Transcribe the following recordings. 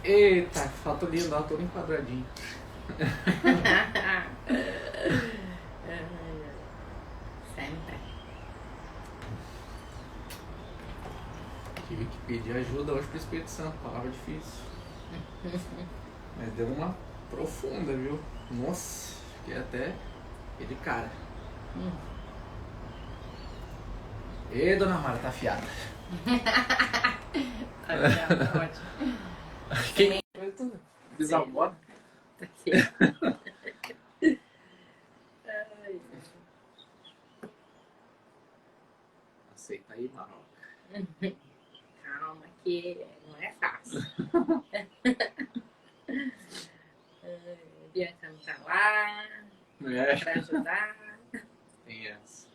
Eita, foto linda, ó, todo enquadradinho. Sempre. Tive que pedir ajuda hoje pro Espírito Santo, palavra difícil. Mas deu uma profunda, viu? Nossa, fiquei até de cara. Ê, dona Mara, tá afiada. Tá ótimo. Quem? Bisavó? Tá aqui. Ai. Aceita aí, Maroca. Calma, que não é fácil. Bianca não tá lá pra ajudar. Tem essa.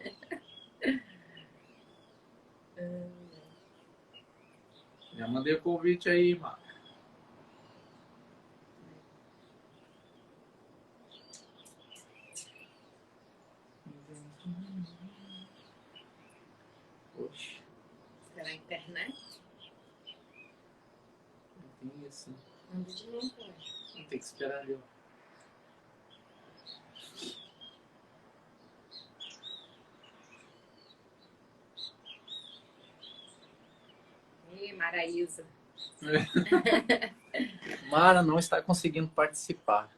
Já mandei o convite aí, Mara. Oxe, Será a internet? não tem isso. Manda de novo, né? Não tem que esperar ali, ó. Ih, Maraísa. Mara não está conseguindo participar.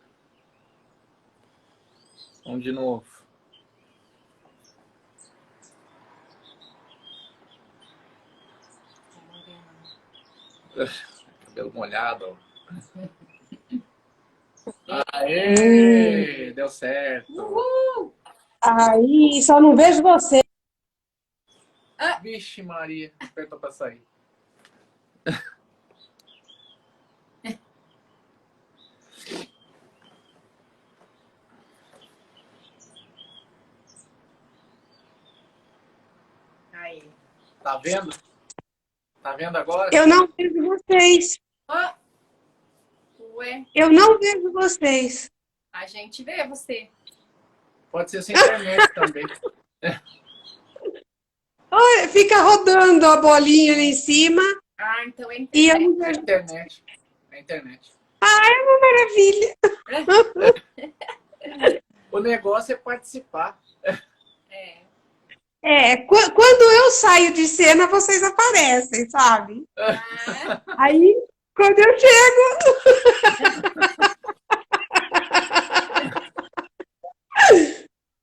Vamos de novo. Cabelo molhado. Aê! Deu certo. Uhul! Aí, só não vejo você. Vixe, Maria. Apertou pra sair. Aí. Tá vendo? Tá vendo agora? Eu não vejo vocês. Ó. Ué, Eu não vejo vocês. a gente vê você. Pode ser sem internet também. Olha, fica rodando a bolinha ali em cima Ah, então é e eu internet. não É vejo. internet. É internet. Maravilha. O negócio é participar. É. Quando eu saio de cena, vocês aparecem, sabe? Ah, Aí, quando eu chego.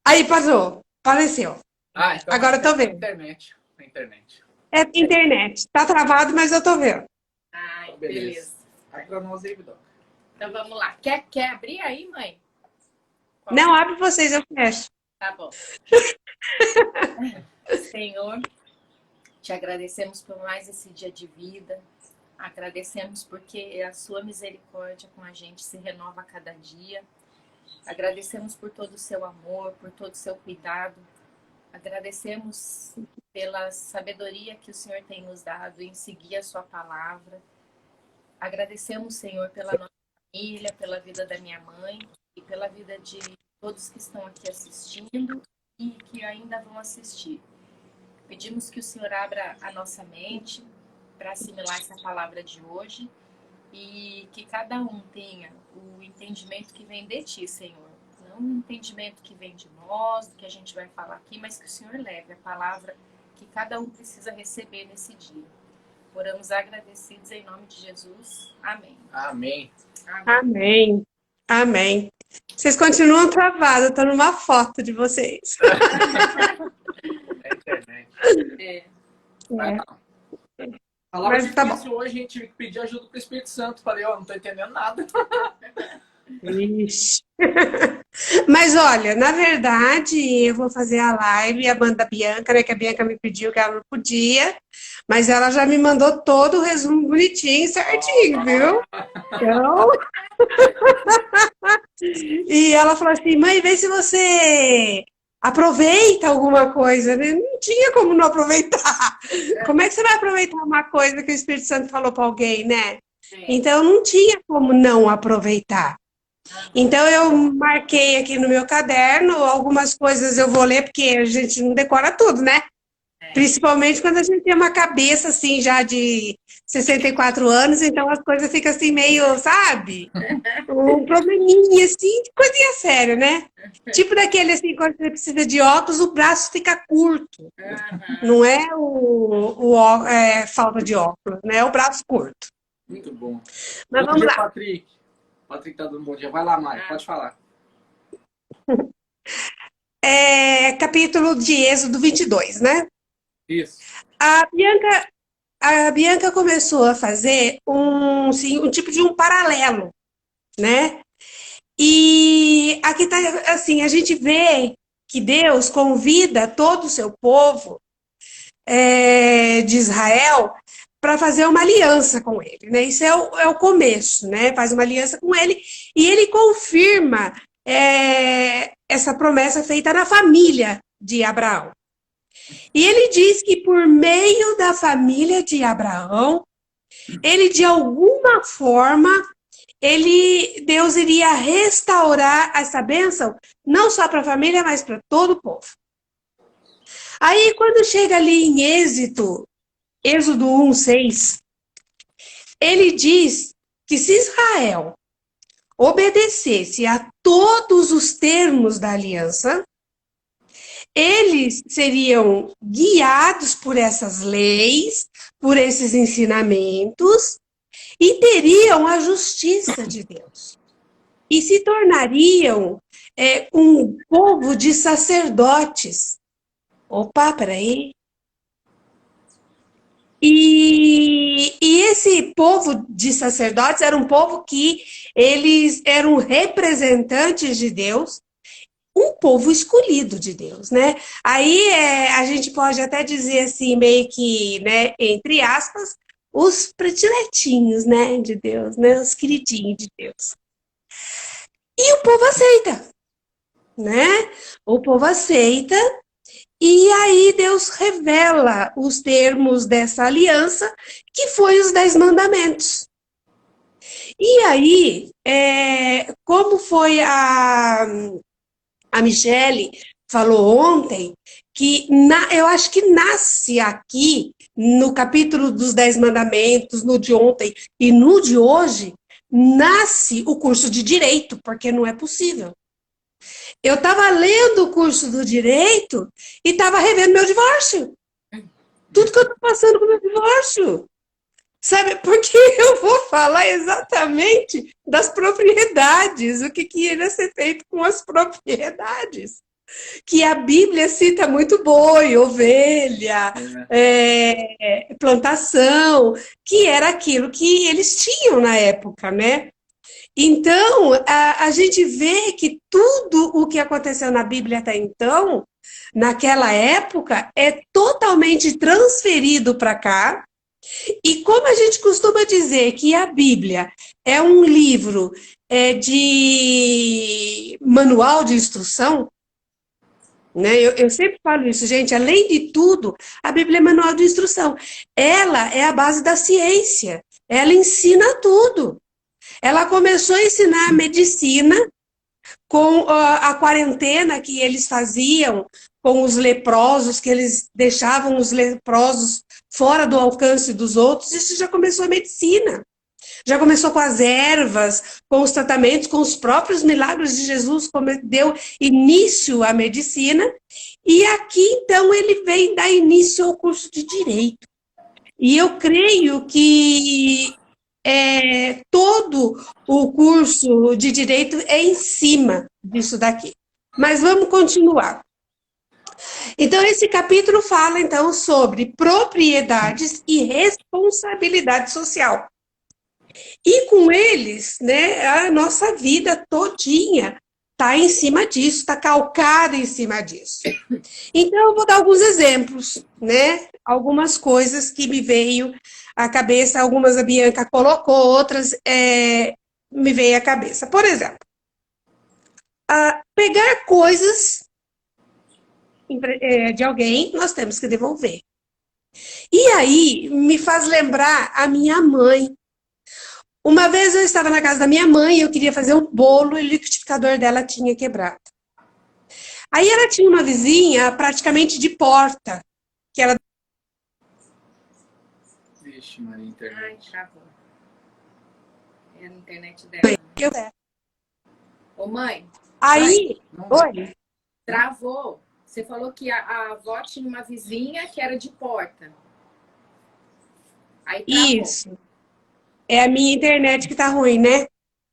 Aí, parou. Apareceu. Ah, então Agora eu tô vendo. internet. É internet. É internet. Tá travado, mas eu tô vendo. ai, Beleza. beleza. Aí pra nós aí, Vidoc. Então vamos lá. Quer abrir aí, mãe? Não, abre vocês, eu fecho. Tá bom. Senhor, te agradecemos por mais esse dia de vida. Agradecemos porque a sua misericórdia com a gente se renova a cada dia. Agradecemos por todo o seu amor, por todo o seu cuidado. Agradecemos pela sabedoria que o Senhor tem nos dado em seguir a sua palavra. Agradecemos, Senhor, pela nossa família, pela vida da minha mãe e pela vida de todos que estão aqui assistindo e que ainda vão assistir. Pedimos que o Senhor abra a nossa mente para assimilar essa palavra de hoje e que cada um tenha o entendimento que vem de Ti, Senhor. Não um entendimento que vem de nós, do que a gente vai falar aqui, mas que o Senhor leve a palavra que cada um precisa receber nesse dia. Oramos agradecidos em nome de Jesus. Amém. Amém. Amém. Amém. Amém. Vocês continuam travados, eu tô numa foto de vocês. É internet. É. Vai É. lá. Palavra Mas tá difícil hoje, a gente tive que pedir ajuda pro Espírito Santo. Falei, ó, não tô entendendo nada. Ixi. Mas olha, na verdade, eu vou fazer a live, a banda Bianca, né? Que a Bianca me pediu que ela não podia, mas ela já me mandou todo o resumo bonitinho, certinho, viu? Então. E ela falou assim, mãe, vê se você aproveita alguma coisa, né? Não tinha como não aproveitar. Como é que você vai aproveitar uma coisa que o Espírito Santo falou para alguém, né? Então não tinha como não aproveitar. Então eu marquei aqui no meu caderno, algumas coisas eu vou ler, porque a gente não decora tudo, né? Principalmente quando a gente tem uma cabeça assim já de 64 anos, então as coisas ficam assim meio, sabe? Um probleminha assim, coisinha séria, né? Tipo daquele assim, quando você precisa de óculos, o braço fica curto. Não é falta de óculos, né? É o braço curto. Muito bom. Mas Bom vamos dia, lá. Patrick. Patrick tá dando bom dia. Vai lá, Mari, pode falar. Capítulo de Êxodo 22, né? Isso. A Bianca começou a fazer um tipo de um paralelo, né? E aqui tá assim, a gente vê que Deus convida todo o seu povo de Israel para fazer uma aliança com ele, né? Isso é o começo, né? Faz uma aliança com ele e ele confirma essa promessa feita na família de Abraão. E ele diz que por meio da família de Abraão, ele de alguma forma, Deus iria restaurar essa bênção, não só para a família, mas para todo o povo. Aí, quando chega ali em Êxodo 1:6, ele diz que se Israel obedecesse a todos os termos da aliança, eles seriam guiados por essas leis, por esses ensinamentos, e teriam a justiça de Deus. E se tornariam um povo de sacerdotes. Opa, peraí. E esse povo de sacerdotes era um povo que eles eram representantes de Deus, um povo escolhido de Deus, né? Aí a gente pode até dizer assim, meio que, né, entre aspas, os prediletinhos, né, de Deus, né, os queridinhos de Deus. E o povo aceita, né? O povo aceita e aí Deus revela os termos dessa aliança, que foi os 10 mandamentos. E aí, como foi a Michele falou ontem, que eu acho que nasce aqui, no capítulo dos 10 mandamentos, no de ontem e no de hoje, nasce o curso de Direito, porque não é possível. Eu estava lendo o curso do Direito e estava revendo meu divórcio. Tudo que eu estou passando com o meu divórcio. Sabe, porque eu vou falar exatamente das propriedades, o que iria ser feito com as propriedades. Que a Bíblia cita muito boi, ovelha, plantação, que era aquilo que eles tinham na época, né? Então, a gente vê que tudo o que aconteceu na Bíblia até então, naquela época, é totalmente transferido para cá. E como a gente costuma dizer que a Bíblia é um livro de manual de instrução, né? Eu sempre falo isso, gente, além de tudo, a Bíblia é manual de instrução. Ela é a base da ciência, ela ensina tudo. Ela começou a ensinar a medicina com a quarentena que eles faziam com os leprosos, que eles deixavam os leprosos fora do alcance dos outros. Isso já começou a medicina. Já começou com as ervas, com os tratamentos, com os próprios milagres de Jesus, como deu início à medicina. E aqui, então, ele vem dar início ao curso de Direito. E eu creio que todo o curso de Direito é em cima disso daqui. Mas vamos continuar. Então, esse capítulo fala, então, sobre propriedades e responsabilidade social. E com eles, né, a nossa vida todinha está em cima disso, está calcada em cima disso. Então, eu vou dar alguns exemplos, né? Algumas coisas que me veio à cabeça, algumas a Bianca colocou, outras me veio à cabeça. Por exemplo, pegar coisas de alguém, nós temos que devolver. E aí, me faz lembrar a minha mãe. Uma vez eu estava na casa da minha mãe, eu queria fazer um bolo e o liquidificador dela tinha quebrado. Aí ela tinha uma vizinha praticamente de porta, que ela Ixi, Maria, Ai, internet. travou. É a internet dela. Eu- Ô, mãe, Aí, Não dá. oi, travou. Você falou que a avó tinha uma vizinha que era de porta. Aí travou. isso. É a minha internet que tá ruim, né?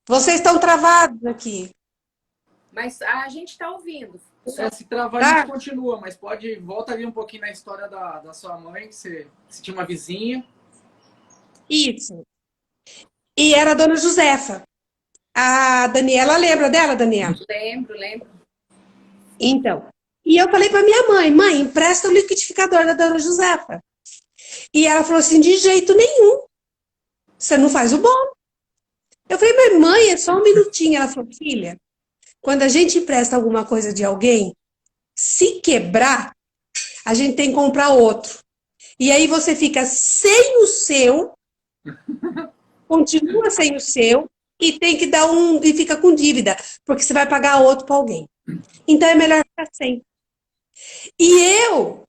Vocês estão travados aqui, Mas a gente tá ouvindo. Só Se travar, a gente tá? continua, mas volta ali um pouquinho na história da sua mãe, que você tinha uma vizinha. Isso. E era a dona Josefa. A Daniela, lembra dela, Daniela? lembro. Então. E eu falei pra minha mãe, mãe, empresta o liquidificador da dona Josefa. E ela falou assim, de jeito nenhum. Você não faz o bolo. Eu falei, mas mãe, é só um minutinho. Ela falou, filha, quando a gente empresta alguma coisa de alguém, se quebrar, a gente tem que comprar outro. E aí você fica sem o seu, continua sem o seu, e tem que dar e fica com dívida, porque você vai pagar outro para alguém. Então é melhor ficar sem. E eu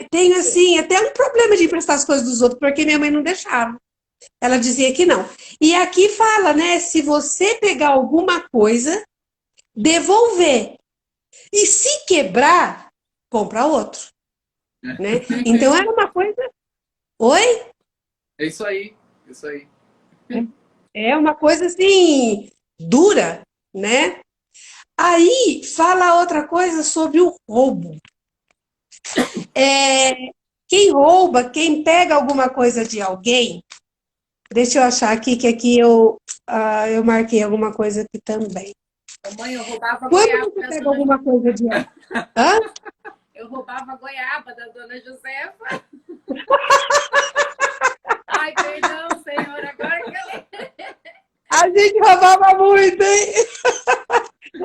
tenho, assim, até um problema de emprestar as coisas dos outros, porque minha mãe não deixava. Ela dizia que não. E aqui fala, né? Se você pegar alguma coisa, devolver. E se quebrar, compra outro. Né? Então era uma coisa. Oi? É isso aí, isso aí. É uma coisa assim, dura, né? Aí fala outra coisa sobre o roubo. Quem rouba, quem pega alguma coisa de alguém. Deixa eu achar aqui, que aqui eu marquei alguma coisa aqui também. Ô, mãe, eu roubava Quando goiaba você da pega dona alguma coisa de alguém. Hã? Eu roubava goiaba da dona Josefa. Ai, perdão, senhor, agora que eu... A gente roubava muito, hein?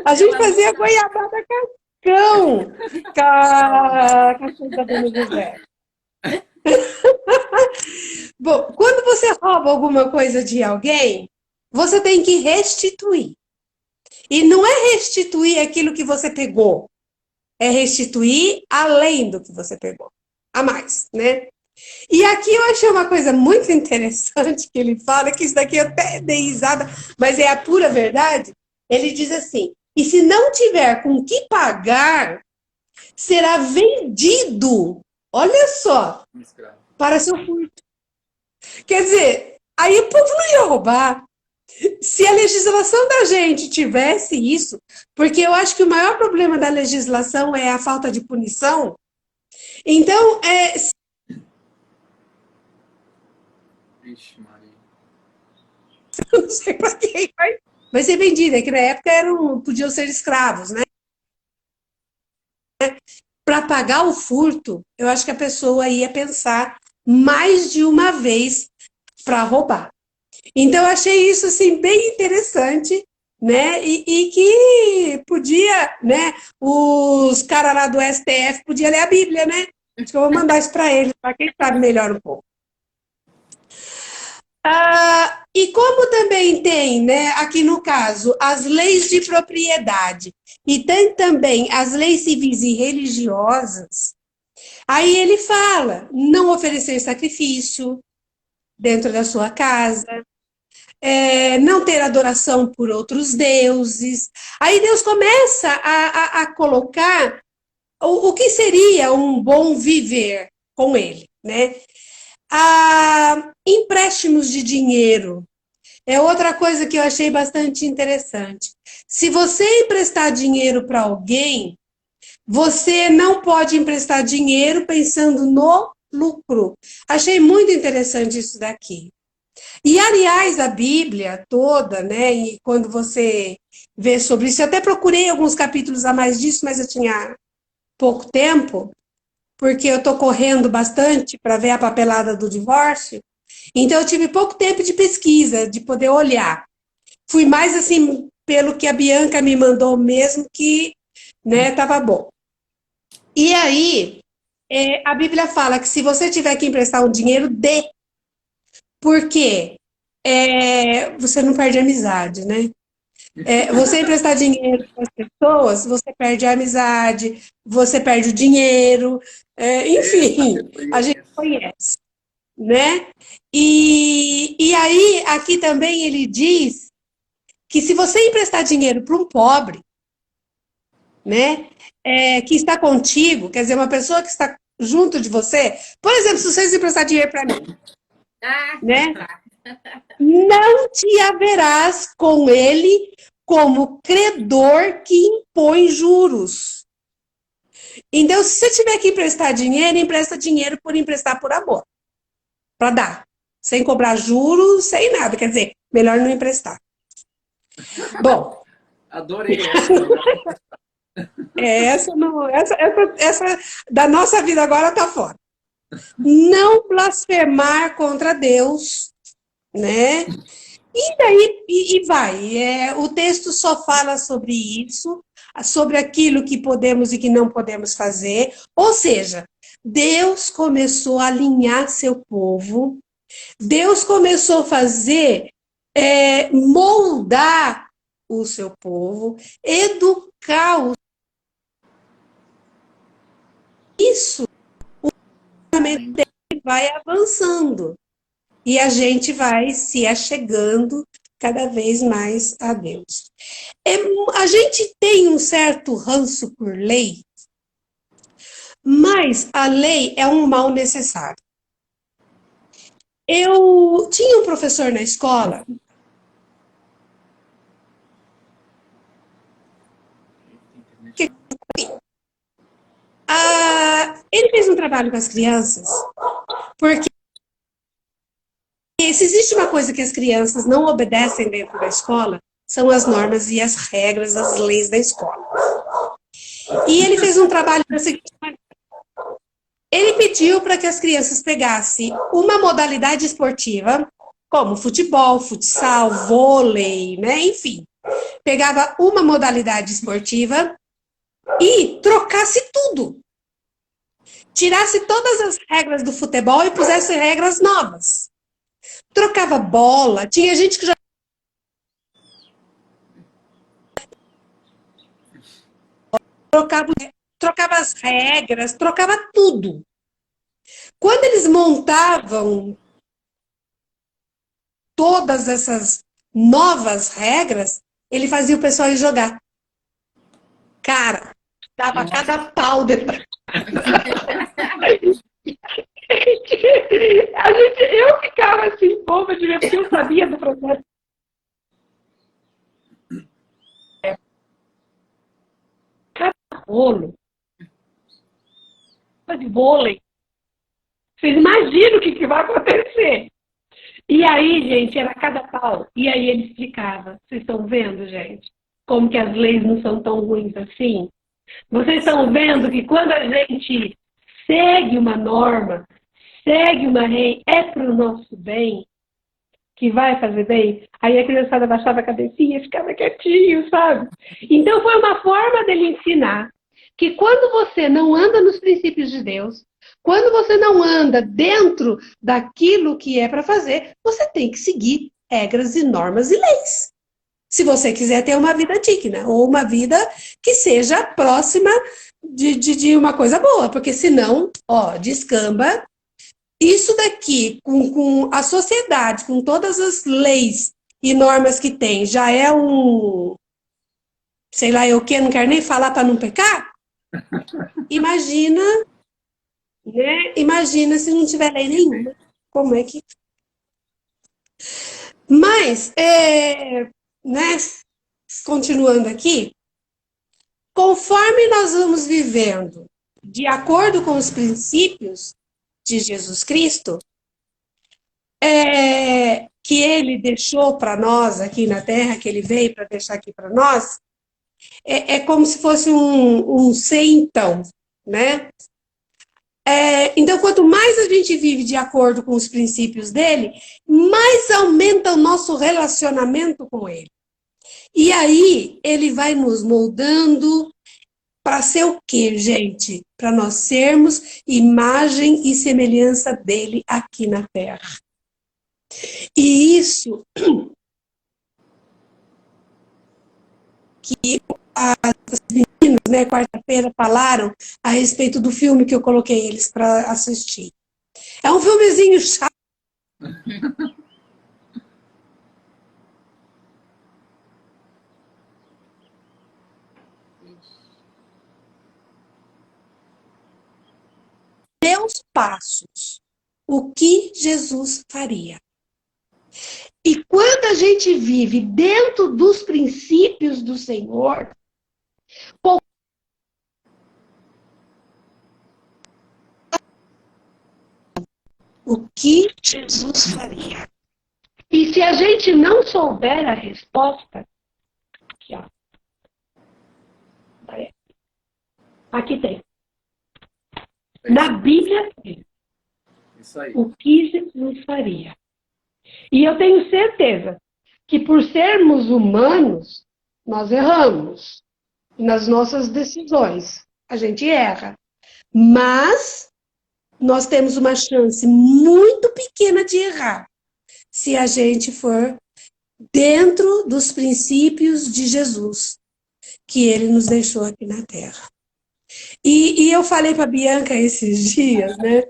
A gente fazia goiabada cascão com a coisa da dona José. Bom, quando você rouba alguma coisa de alguém, você tem que restituir. E não é restituir aquilo que você pegou, é restituir além do que você pegou, a mais, né? E aqui eu achei uma coisa muito interessante que ele fala, que isso daqui eu até dei risada, mas é a pura verdade. Ele diz assim, e se não tiver com que pagar, será vendido, olha só, para seu furto. Quer dizer, aí o povo não ia roubar. Se a legislação da gente tivesse isso, porque eu acho que o maior problema da legislação é a falta de punição, então, Ixi, Maria. eu não sei para quem vai ser vendido, é que na época podiam ser escravos, né? Para pagar o furto, eu acho que a pessoa ia pensar mais de uma vez para roubar. Então, eu achei isso assim, bem interessante, né? E que podia, né? Os caras lá do STF podiam ler a Bíblia, né? Acho que eu vou mandar isso para eles, para quem sabe melhor um pouco. E como também tem, né, aqui no caso, as leis de propriedade e tem também as leis civis e religiosas, aí ele fala, não oferecer sacrifício dentro da sua casa, não ter adoração por outros deuses. Aí Deus começa a colocar o que seria um bom viver com ele, né? Empréstimos de dinheiro é outra coisa que eu achei bastante interessante. Se você emprestar dinheiro para alguém, você não pode emprestar dinheiro pensando no lucro. Achei muito interessante isso daqui. E, aliás, a Bíblia toda, né? E quando você vê sobre isso, eu até procurei alguns capítulos a mais disso, mas eu tinha pouco tempo, porque eu estou correndo bastante para ver a papelada do divórcio. Então, eu tive pouco tempo de pesquisa, de poder olhar. Fui mais assim, pelo que a Bianca me mandou mesmo, que estava bom. E aí, a Bíblia fala que se você tiver que emprestar um dinheiro, dê. Porque você não perde amizade, né? Você emprestar dinheiro para as pessoas, você perde a amizade, você perde o dinheiro, enfim, a gente conhece. né? E aí, aqui também ele diz que se você emprestar dinheiro para um pobre, né, que está contigo, quer dizer, uma pessoa que está junto de você, por exemplo, se vocês emprestar dinheiro para mim, Ah, né, não te haverás com ele como credor que impõe juros. Então, se você tiver que emprestar dinheiro, empresta dinheiro por emprestar por amor, para dar, sem cobrar juros, sem nada, quer dizer, melhor não emprestar. Bom, Adorei essa. essa, não, essa da nossa vida agora tá fora. Não blasfemar contra Deus, né? E daí e vai. O texto só fala sobre isso, sobre aquilo que podemos e que não podemos fazer. Ou seja, Deus começou a alinhar seu povo, Deus começou a fazer, moldar o seu povo, educar isso, vai avançando. E a gente vai se achegando cada vez mais a Deus. A gente tem um certo ranço por lei, mas a lei é um mal necessário. Eu tinha um professor na escola que ele fez um trabalho com as crianças, porque se existe uma coisa que as crianças não obedecem dentro da escola, são as normas e as regras, as leis da escola. E ele fez um trabalho da seguinte maneira. Ele pediu para que as crianças pegassem uma modalidade esportiva, como futebol, futsal, vôlei, né? Enfim. Pegava uma modalidade esportiva e trocasse tudo. Tirasse todas as regras do futebol e pusesse regras novas. Trocava bola, tinha gente que já trocava as regras, trocava tudo. Quando eles montavam todas essas novas regras, ele fazia o pessoal ir jogar. Cara, dava cada pau depois. Eu ficava assim, boba de ver, porque eu sabia do processo. Cada rolo de vôlei. Vocês imaginam o que vai acontecer. E aí, gente, era cada pau. E aí ele explicava. Vocês estão vendo, gente? Como que as leis não são tão ruins assim? Vocês estão vendo que quando a gente segue uma norma, segue uma lei, é para o nosso bem, que vai fazer bem? Aí a criançada baixava a cabecinha e ficava quietinho, sabe? Então foi uma forma dele ensinar que quando você não anda nos princípios de Deus, quando você não anda dentro daquilo que é para fazer, você tem que seguir regras e normas e leis. Se você quiser ter uma vida digna, ou uma vida que seja próxima de uma coisa boa, porque senão, ó, descamba. Isso daqui, com a sociedade, com todas as leis e normas que tem, já é sei lá eu o que, não quero nem falar para não pecar? Imagina, né? Imagina se não tiver lei nenhuma. Como é que... Mas, né? Continuando aqui, conforme nós vamos vivendo de acordo com os princípios de Jesus Cristo, que ele deixou para nós aqui na Terra, que ele veio para deixar aqui para nós, é como se fosse um ser então, né? Então, quanto mais a gente vive de acordo com os princípios dele, mais aumenta o nosso relacionamento com ele. E aí, ele vai nos moldando para ser o quê, gente? Para nós sermos imagem e semelhança dele aqui na Terra. E isso que as meninas, né, quarta-feira, falaram a respeito do filme que eu coloquei eles para assistir. É um filmezinho chato. Meus passos. O que Jesus faria? E quando a gente vive dentro dos princípios do Senhor, o que Jesus faria? E se a gente não souber a resposta, aqui, ó. Aqui tem. Na Bíblia tem. Isso aí. O que Jesus faria? E eu tenho certeza que por sermos humanos, nós erramos nas nossas decisões. A gente erra. Mas nós temos uma chance muito pequena de errar se a gente for dentro dos princípios de Jesus que ele nos deixou aqui na Terra. E eu falei para a Bianca esses dias, né?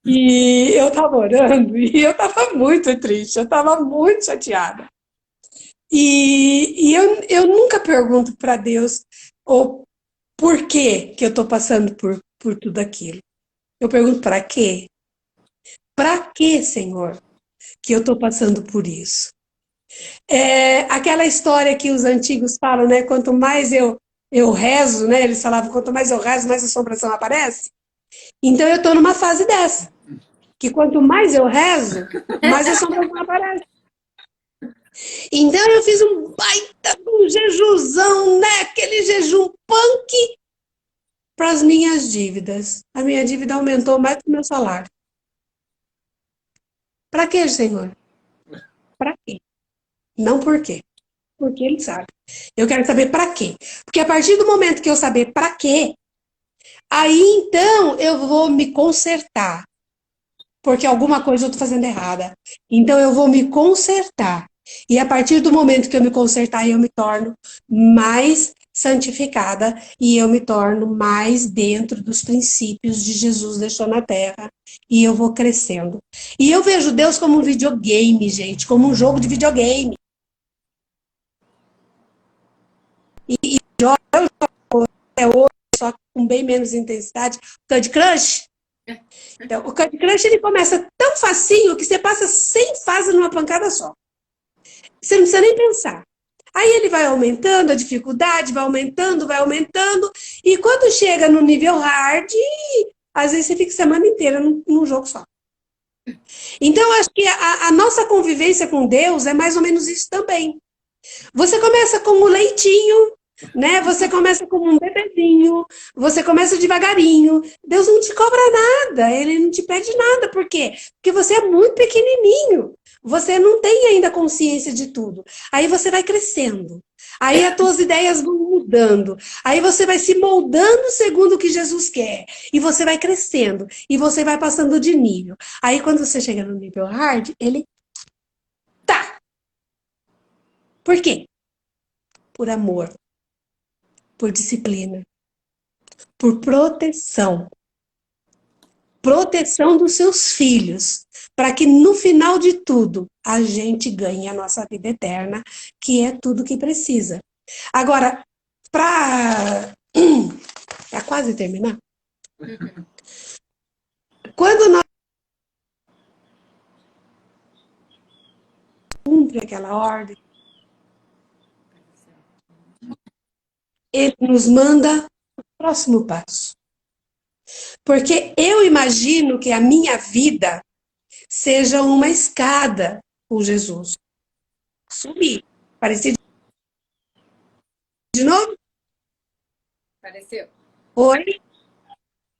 E eu estava orando e eu estava muito triste, eu estava muito chateada. E eu nunca pergunto para Deus o porquê que eu estou passando por tudo aquilo. Eu pergunto para quê? Para quê, Senhor, que eu estou passando por isso? Aquela história que os antigos falam, né? Quanto mais eu rezo, né? Eles falavam, quanto mais eu rezo, mais assombração aparece. Então eu estou numa fase dessa. Que quanto mais eu rezo, mais assombração aparece. Então eu fiz um baita um jejuzão, né? Aquele jejum punk para as minhas dívidas. A minha dívida aumentou mais que o meu salário. Para quê, Senhor? Para quê? Não por quê. Porque ele sabe. Eu quero saber para quê. Porque a partir do momento que eu saber para quê, aí então eu vou me consertar. Porque alguma coisa eu estou fazendo errada. Então eu vou me consertar. E a partir do momento que eu me consertar, eu me torno mais santificada e eu me torno mais dentro dos princípios de Jesus deixou na Terra. E eu vou crescendo. E eu vejo Deus como um videogame, gente, como um jogo de videogame. E jogo até hoje, só com bem menos intensidade, Candy Crush. Então, o Candy Crush ele começa tão facinho que você passa 100 fases numa pancada só. Você não precisa nem pensar. Aí ele vai aumentando a dificuldade, vai aumentando, e quando chega no nível hard, às vezes você fica a semana inteira num jogo só. Então, eu acho que a nossa convivência com Deus é mais ou menos isso também. Você começa com o leitinho, né? Você começa como um bebezinho, você começa devagarinho. Deus não te cobra nada, ele não te pede nada. Por quê? Porque você é muito pequenininho. Você não tem ainda consciência de tudo. Aí você vai crescendo. Aí as tuas ideias vão mudando. Aí você vai se moldando segundo o que Jesus quer. E você vai crescendo. E você vai passando de nível. Aí quando você chega no nível hard, ele tá. Por quê? Por amor. Por disciplina. Por proteção. Proteção dos seus filhos. Para que no final de tudo, a gente ganhe a nossa vida eterna, que é tudo que precisa. Agora, para quase terminar, quando nós cumpre aquela ordem, ele nos manda o próximo passo. Porque eu imagino que a minha vida seja uma escada com Jesus. Subir. Parecido de novo? Apareceu? Oi?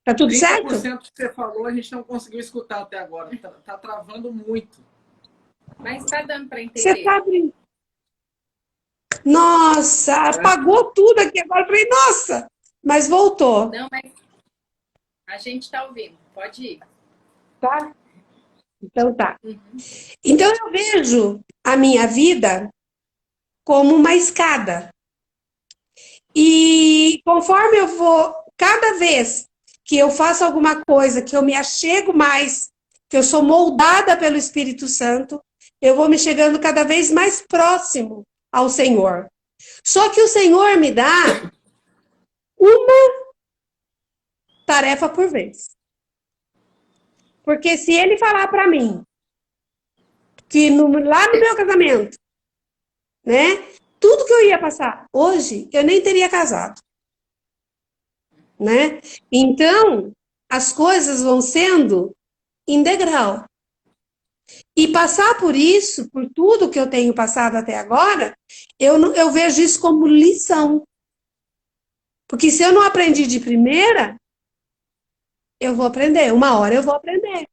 Tá tudo 30% certo? que você falou, a gente não conseguiu escutar até agora. Tá travando muito. Mas tá dando para Você entender. tá abrindo. Nossa, apagou tudo aqui agora. Eu falei, nossa, mas voltou. Não, mas a gente tá ouvindo. Pode ir. Tá? Então tá. Então eu vejo a minha vida como uma escada. E conforme eu vou, cada vez que eu faço alguma coisa, que eu me achego mais que eu sou moldada pelo Espírito Santo, eu vou me chegando cada vez mais próximo ao Senhor. Só que o Senhor me dá uma tarefa por vez. Porque se ele falar para mim que lá no meu casamento, né, tudo que eu ia passar hoje, eu nem teria casado, né? Então, as coisas vão sendo em degrau. E passar por isso, por tudo que eu tenho passado até agora, eu vejo isso como lição. Porque se eu não aprendi de primeira, eu vou aprender. Uma hora eu vou aprender.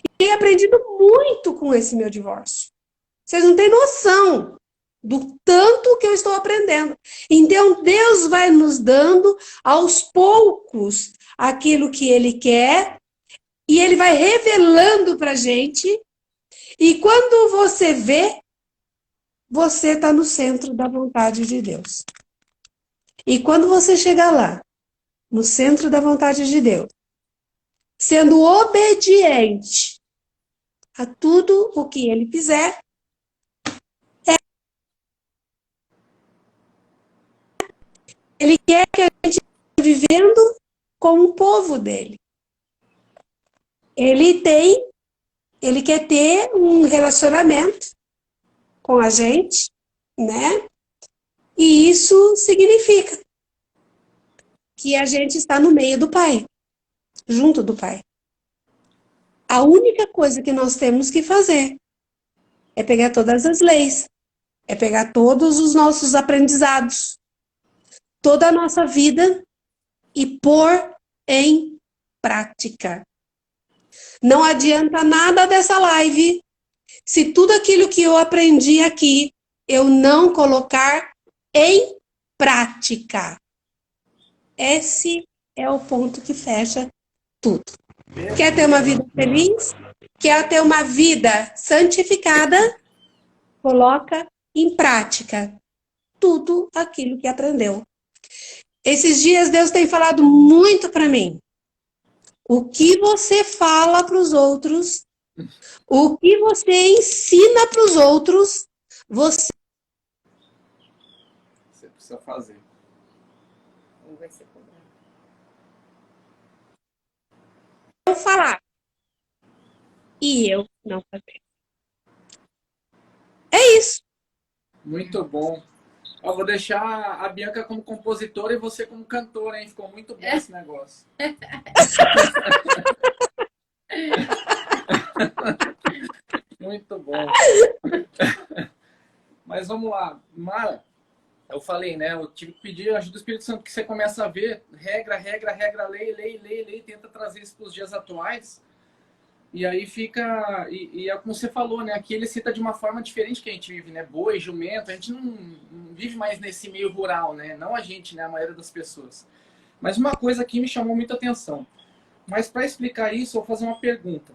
E tenho aprendido muito com esse meu divórcio. Vocês não têm noção do tanto que eu estou aprendendo. Então, Deus vai nos dando aos poucos aquilo que Ele quer e Ele vai revelando para a gente. E quando você vê, você está no centro da vontade de Deus. E quando você chegar lá, no centro da vontade de Deus, sendo obediente a tudo o que Ele fizer, Ele quer que a gente esteja vivendo com o povo dele. Ele quer ter um relacionamento com a gente, né? E isso significa que a gente está no meio do Pai, junto do Pai. A única coisa que nós temos que fazer é pegar todas as leis, é pegar todos os nossos aprendizados, toda a nossa vida e pôr em prática. Não adianta nada dessa live se tudo aquilo que eu aprendi aqui eu não colocar em prática. Esse é o ponto que fecha tudo. Quer ter uma vida feliz? Quer ter uma vida santificada? Coloca em prática tudo aquilo que aprendeu. Esses dias Deus tem falado muito para mim. O que você fala para os outros, o que você ensina para os outros, você precisa fazer. Ou vai ser cobrado. eu falar e eu não fazer. É isso. Muito bom. Ó, vou deixar a Bianca como compositora e você como cantora, hein? Ficou muito bom esse negócio. Muito bom. Mas vamos lá. Mara, eu falei, né? Eu tive que pedir a ajuda do Espírito Santo, que você começa a ver regra, lei, tenta trazer isso para os dias atuais. E aí fica... E é como você falou, né? Aqui ele cita de uma forma diferente que a gente vive, né? Boi, jumento. A gente não vive mais nesse meio rural, né? Não a gente, né? A maioria das pessoas. Mas uma coisa aqui me chamou muita atenção. Mas para explicar isso, eu vou fazer uma pergunta.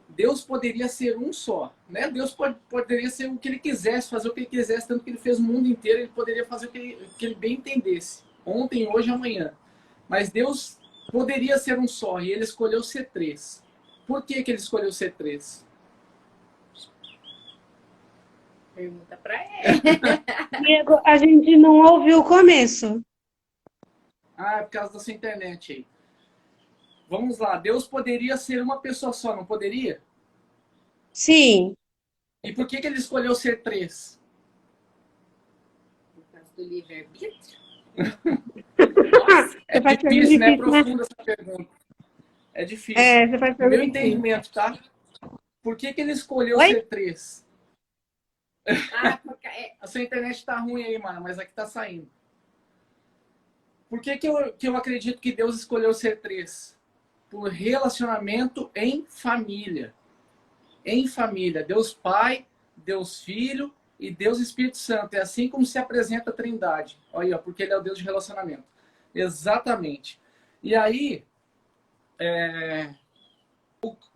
Deus poderia ser um só, né? Deus poderia ser o que ele quisesse, fazer o que ele quisesse, tanto que ele fez o mundo inteiro, ele poderia fazer o que ele bem entendesse. Ontem, hoje, amanhã. Mas Deus poderia ser um só, e ele escolheu ser três. Por que ele escolheu ser três? Pergunta para ele. Diego, a gente não ouviu o começo. Ah, é por causa da sua internet aí. Vamos lá, Deus poderia ser uma pessoa só, não poderia? Sim. E por que ele escolheu ser três? Por causa do livre-arbítrio? É difícil, né? É profunda essa pergunta. É difícil. Você faz No meu entendimento, tá? Por que ele escolheu ser três? Porque a sua internet tá ruim aí, mano, mas aqui tá saindo. Por que eu acredito que Deus escolheu ser três? Por relacionamento em família. Em família. Deus Pai, Deus Filho e Deus Espírito Santo. É assim como se apresenta a Trindade. Olha aí, ó, porque ele é o Deus de relacionamento. Exatamente. E aí,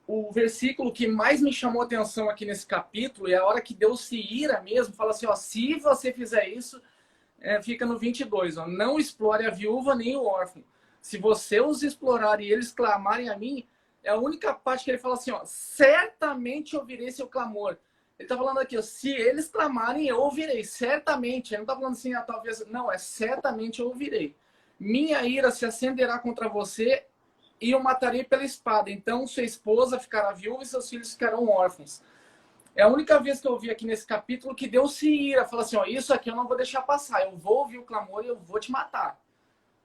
o versículo que mais me chamou a atenção aqui nesse capítulo é a hora que Deus se ira mesmo. Fala assim, ó, se você fizer isso, fica no 22. Ó, não explore a viúva nem o órfão. se você os explorar e eles clamarem a mim, é a única parte que ele fala assim, ó, certamente ouvirei seu clamor. Ele está falando aqui, ó, se eles clamarem, eu ouvirei, certamente. Ele não está falando assim, ah, talvez, não, é certamente eu ouvirei. Minha ira se acenderá contra você e eu matarei pela espada. Então sua esposa ficará viúva e seus filhos ficarão órfãos. É a única vez que eu vi aqui nesse capítulo que Deus se ira. Fala assim, ó, isso aqui eu não vou deixar passar. Eu vou ouvir o clamor e eu vou te matar.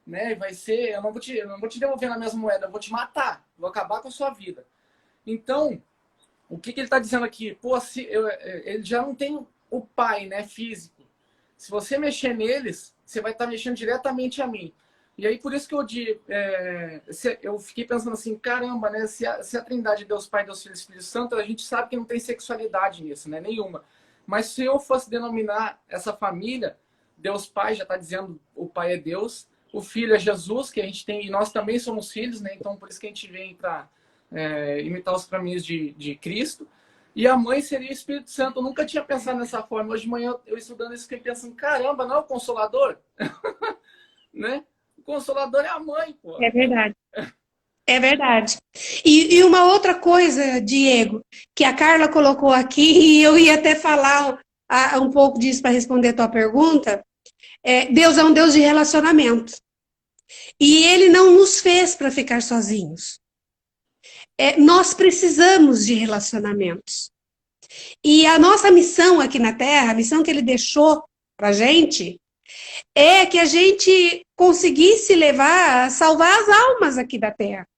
Né? Vai ser, eu não vou te devolver na mesma moeda, eu vou te matar. Vou acabar com a sua vida. Então, o que ele está dizendo aqui? Pô, ele já não tem o pai, né, físico. Se você mexer neles, você vai estar mexendo diretamente a mim. E aí, por isso que eu fiquei pensando assim, caramba, né? Se a Trindade, Deus Pai, Deus Filho e Espírito Santo, a gente sabe que não tem sexualidade nisso, né? Nenhuma. Mas se eu fosse denominar essa família, Deus Pai já está dizendo o Pai é Deus, o Filho é Jesus, que a gente tem, e nós também somos filhos, né? Então, por isso que a gente vem para imitar os caminhos de Cristo. E a mãe seria o Espírito Santo. Eu nunca tinha pensado nessa forma. Hoje de manhã, eu estudando isso, fiquei pensando, caramba, não é o Consolador? Né? O Consolador é a mãe, pô. É verdade. É verdade. E uma outra coisa, Diego, que a Carla colocou aqui, e eu ia até falar um pouco disso para responder a tua pergunta, Deus é um Deus de relacionamento. E Ele não nos fez para ficar sozinhos. Nós precisamos de relacionamentos. E a nossa missão aqui na Terra, a missão que Ele deixou para a gente, é que a gente conseguisse salvar as almas aqui da Terra.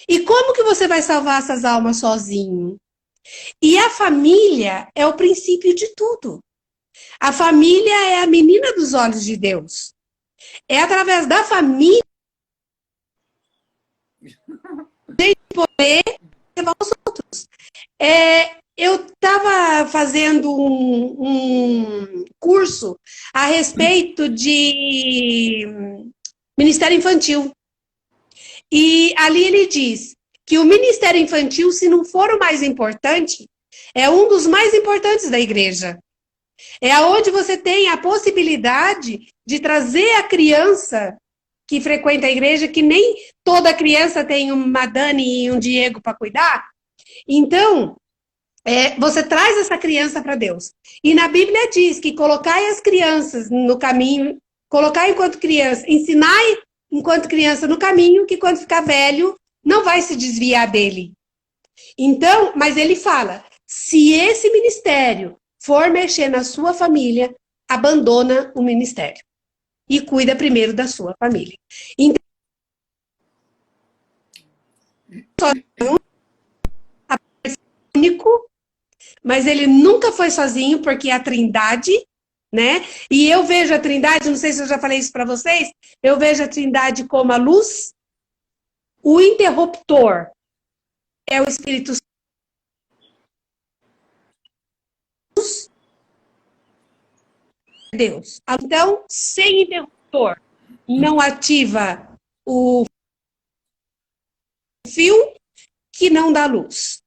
E como que você vai salvar essas almas sozinho? E a família é o princípio de tudo. A família é a menina dos olhos de Deus. É através da família de poder levar os outros. Eu estava fazendo um curso a respeito de Ministério Infantil. E ali ele diz que o Ministério Infantil, se não for o mais importante, é um dos mais importantes da igreja. É onde você tem a possibilidade de trazer a criança que frequenta a igreja, que nem toda criança tem uma Dani e um Diego para cuidar. Então, você traz essa criança para Deus. E na Bíblia diz que colocai as crianças no caminho, colocai enquanto criança, ensinai enquanto criança no caminho, que quando ficar velho, não vai se desviar dele. Então, mas ele fala, se esse ministério for mexer na sua família, abandona o ministério. E cuida primeiro da sua família. Então, único, mas ele nunca foi sozinho, porque a Trindade, né? E eu vejo a Trindade, não sei se eu já falei isso para vocês, eu vejo a Trindade como a luz, o interruptor é o Espírito Santo. Deus. Então, sem interruptor, não ativa o fio que não dá luz.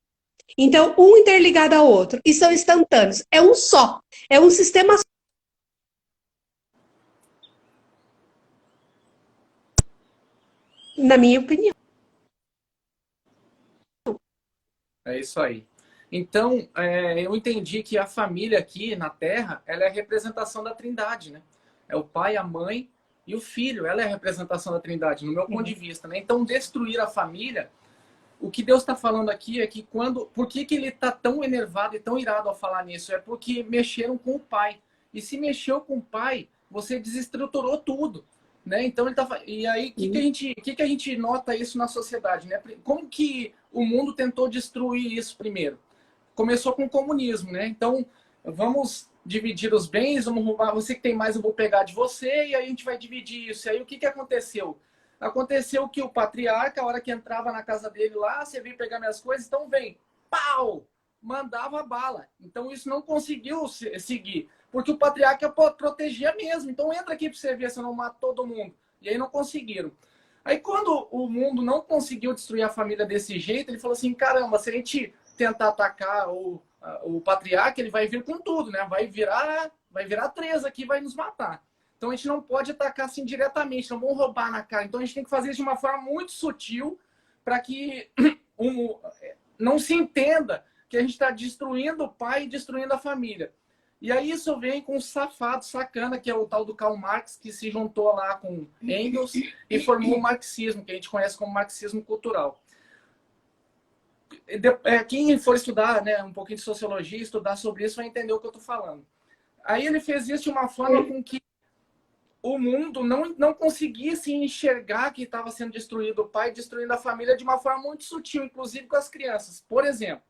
Então, um interligado ao outro, e são instantâneos. É um só, é um sistema só. Na minha opinião. É isso aí. Então, eu entendi que a família aqui na Terra, ela é a representação da Trindade, né? É o pai, a mãe e o filho. Ela é a representação da Trindade, no meu ponto de vista, né? Então, destruir a família, o que Deus está falando aqui é que por que ele está tão enervado e tão irado ao falar nisso? É porque mexeram com o pai. E se mexeu com o pai, você desestruturou tudo. Né? Então ele tá. E aí, o que a gente nota isso na sociedade? Né? Como que o mundo tentou destruir isso primeiro? Começou com o comunismo, né? Então, vamos dividir os bens, vamos roubar, você que tem mais, eu vou pegar de você, e aí a gente vai dividir isso. E aí o que aconteceu? Aconteceu que o patriarca, a hora que entrava na casa dele lá, você veio pegar minhas coisas, então vem, pau! Mandava bala. Então isso não conseguiu seguir, porque o patriarca protegia mesmo. Então entra aqui para você ver se eu não mato todo mundo. E aí não conseguiram. Aí quando o mundo não conseguiu destruir a família desse jeito, ele falou assim, caramba, se a gente tentar atacar o patriarca, ele vai vir com tudo, né? Vai virar 3 aqui, vai nos matar. Então a gente não pode atacar assim diretamente, não vamos roubar na cara. Então a gente tem que fazer isso de uma forma muito sutil para que não se entenda que a gente está destruindo o pai e destruindo a família. E aí isso vem com um safado, sacana, que é o tal do Karl Marx, que se juntou lá com Engels e formou o marxismo, que a gente conhece como marxismo cultural. Quem for estudar, né, um pouquinho de sociologia, estudar sobre isso, vai entender o que eu estou falando. Aí ele fez isso de uma forma com que o mundo não conseguisse enxergar que estava sendo destruído o pai, destruindo a família de uma forma muito sutil, inclusive com as crianças. Por exemplo,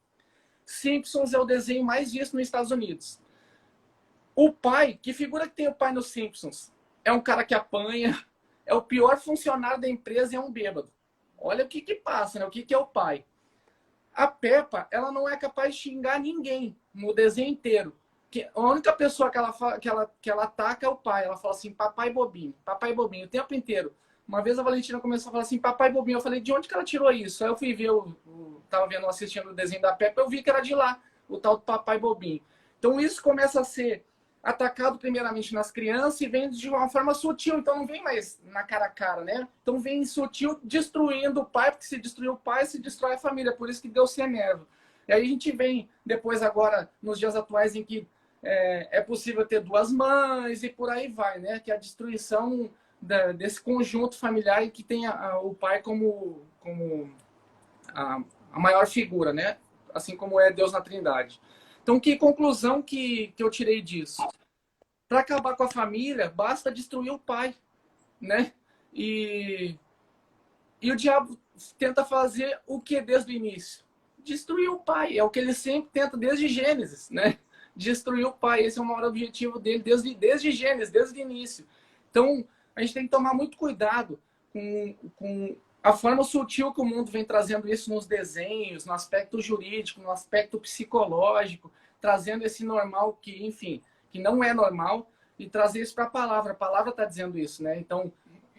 Simpsons é o desenho mais visto nos Estados Unidos. O pai, que figura que tem o pai nos Simpsons? É um cara que apanha, é o pior funcionário da empresa e é um bêbado. Olha o que passa, né? O que é o pai. A Peppa, ela não é capaz de xingar ninguém no desenho inteiro. A única pessoa que ela ataca é o pai. Ela fala assim, papai bobinho, o tempo inteiro. Uma vez a Valentina começou a falar assim, papai bobinho. Eu falei, de onde que ela tirou isso? Aí eu fui ver, tava assistindo o desenho da Peppa, eu vi que era de lá, o tal do papai bobinho. Então isso começa a ser atacado primeiramente nas crianças e vem de uma forma sutil. Então não vem mais na cara a cara, né? Então vem sutil destruindo o pai, porque se destruir o pai, se destrói a família. Por isso que Deus se enerva. E aí a gente vem depois agora, nos dias atuais, em que é possível ter duas mães e por aí vai, né? Que é a destruição desse conjunto familiar e que tem o pai como a maior figura, né? Assim como é Deus na Trindade. Então, que conclusão que eu tirei disso? Para acabar com a família, basta destruir o pai, né? E o diabo tenta fazer o que desde o início? Destruir o pai. É o que ele sempre tenta desde Gênesis, né? Destruir o pai. Esse é o maior objetivo dele desde Gênesis, desde o início. Então, a gente tem que tomar muito cuidado com a forma sutil que o mundo vem trazendo isso nos desenhos, no aspecto jurídico, no aspecto psicológico, trazendo esse normal que, enfim, que não é normal, e trazer isso para a palavra. A palavra está dizendo isso, né? Então,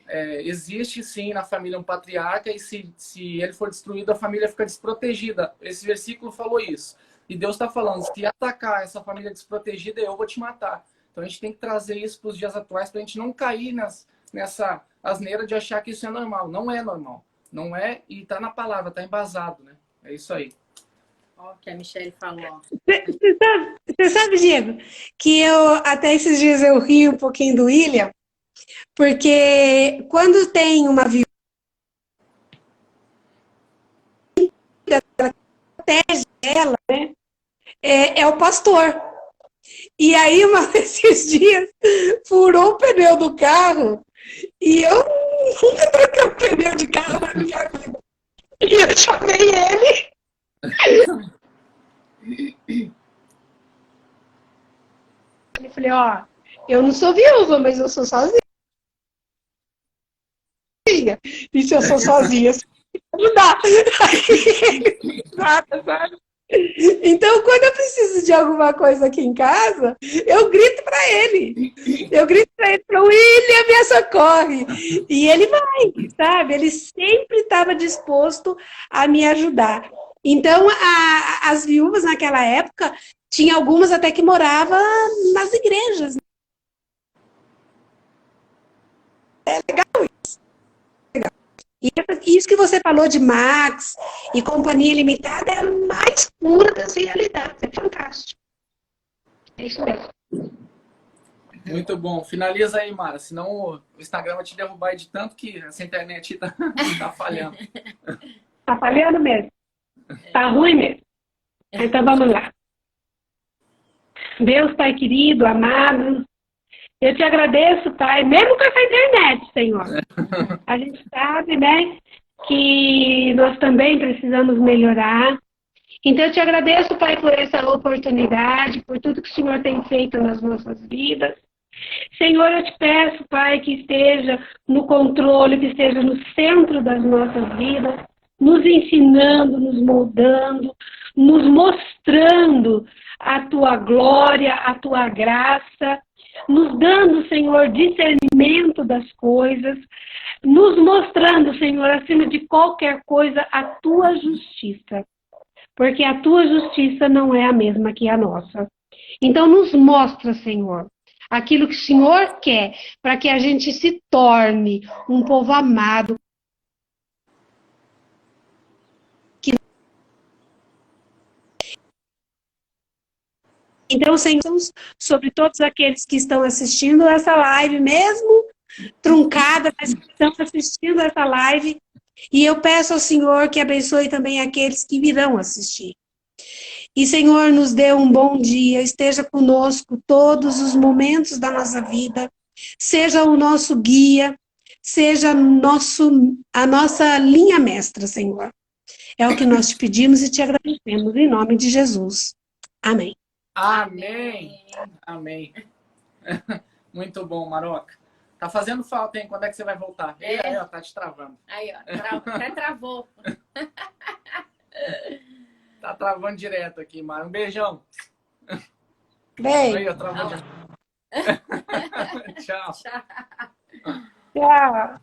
existe sim na família um patriarca, e se ele for destruído, a família fica desprotegida. Esse versículo falou isso. E Deus está falando, se atacar essa família desprotegida, eu vou te matar. Então a gente tem que trazer isso para os dias atuais, para a gente não cair nessa asneira de achar que isso é normal. Não é normal. Não é, e está na palavra, está embasado, né? É isso aí. Ó, que a Michelle falou. Você sabe, Diego, que até esses dias eu ri um pouquinho do William, porque quando tem uma viúva, ela protege ela, né? É o pastor. E aí, esses dias, furou o pneu do carro e eu nunca troquei o pneu de carro na minha vida. E eu chamei ele. Eu falei, ó, eu não sou viúva, mas eu sou sozinha. E se eu sou sozinha, não dá. Nada, sabe? Então, quando eu preciso de alguma coisa aqui em casa, eu grito para ele. Eu grito para ele, William, me socorre. E ele vai, sabe? Ele sempre estava disposto a me ajudar. Então, as viúvas naquela época, tinha algumas até que moravam nas igrejas. É legal isso. E isso que você falou de Max e Companhia Limitada é a mais pura das realidades. É fantástico. É isso mesmo. Muito bom. Finaliza aí, Mara. Senão o Instagram vai te derrubar de tanto que essa internet tá falhando. Tá falhando mesmo. Tá ruim mesmo. Então vamos lá. Deus, Pai querido, amado, eu te agradeço, Pai, mesmo com essa internet, Senhor. A gente sabe, né, que nós também precisamos melhorar. Então, eu te agradeço, Pai, por essa oportunidade, por tudo que o Senhor tem feito nas nossas vidas. Senhor, eu te peço, Pai, que esteja no controle, que esteja no centro das nossas vidas, nos ensinando, nos moldando, nos mostrando a Tua glória, a Tua graça, nos dando, Senhor, discernimento das coisas, nos mostrando, Senhor, acima de qualquer coisa, a Tua justiça. Porque a Tua justiça não é a mesma que a nossa. Então, nos mostra, Senhor, aquilo que o Senhor quer, para que a gente se torne um povo amado. Então, Senhor, sobre todos aqueles que estão assistindo essa live, mesmo truncada, mas que estão assistindo essa live, e eu peço ao Senhor que abençoe também aqueles que virão assistir. E, Senhor, nos dê um bom dia, esteja conosco todos os momentos da nossa vida, seja o nosso guia, seja a nossa linha mestra, Senhor. É o que nós te pedimos e te agradecemos, em nome de Jesus. Amém. Amém. Amém. Muito bom, Maroca. Tá fazendo falta, hein? Quando é que você vai voltar? Aí, ó, tá te travando. Aí, ó, até travou. Tá travando direto aqui, Mara. Um beijão. Bem. Aí, ó, travou. Tchau. Tchau. Tchau.